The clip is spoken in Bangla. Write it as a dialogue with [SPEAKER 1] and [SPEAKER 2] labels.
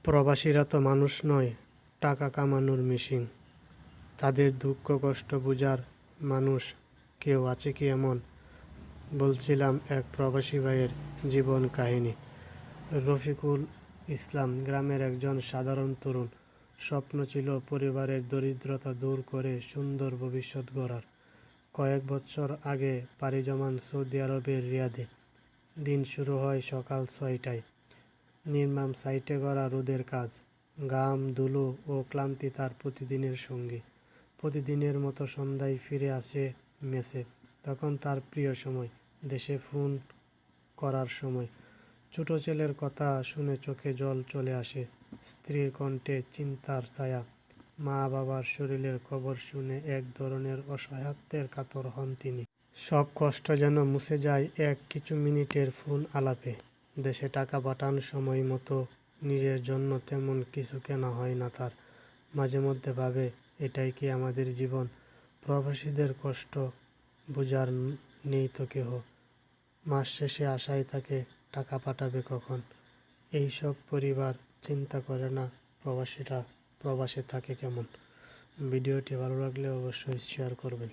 [SPEAKER 1] প্রবাসীরা তো মানুষ নয়, টাকা কামানোর মেশিন। তাদের দুঃখ কষ্ট বুঝার মানুষ কেউ আছে কি এমন? বলছিলাম এক প্রবাসী ভাইয়ের জীবন কাহিনী। রফিকুল ইসলাম গ্রামের একজন সাধারণ তরুণ। স্বপ্ন ছিল পরিবারের দরিদ্রতা দূর করে সুন্দর ভবিষ্যৎ গড়ার। কয়েক বছর আগে পাড়ি জমান সৌদি আরবের রিয়াদে। দিন শুরু হয় সকাল 6টায়। নির্মাণ সাইটে করা রোদের কাজ, ঘাম, ধুলো ও ক্লান্তি তার প্রতিদিনের সঙ্গী। প্রতিদিনের মতো সন্ধ্যায় ফিরে আসে মেসে। তখন তার প্রিয় সময়, দেশে ফোন করার সময়। ছোট ছেলের কথা শুনে চোখে জল চলে আসে। স্ত্রীর কণ্ঠে চিন্তার ছায়া। মা বাবার শরীরের খবর শুনে এক ধরনের অসহায়ত্বের কাতর হন তিনি। সব কষ্ট যেন মুছে যায় এক কিছু মিনিটের ফোন আলাপে। দেশে টাকা পাঠান সময় মতো, নিজের জন্য তেমন কিছু কেনা হয় না তার। মাঝে মধ্যে ভাবে, এটাই কি আমাদের জীবন? প্রবাসীদের কষ্ট বুঝার নেই তো কেহ। মাস শেষে আশায় থাকে টাকা পাঠাবে কখন। এই সব পরিবার চিন্তা করে না প্রবাসীরা প্রবাসে থাকে কেমন। ভিডিওটি ভালো লাগলে অবশ্যই শেয়ার করবেন।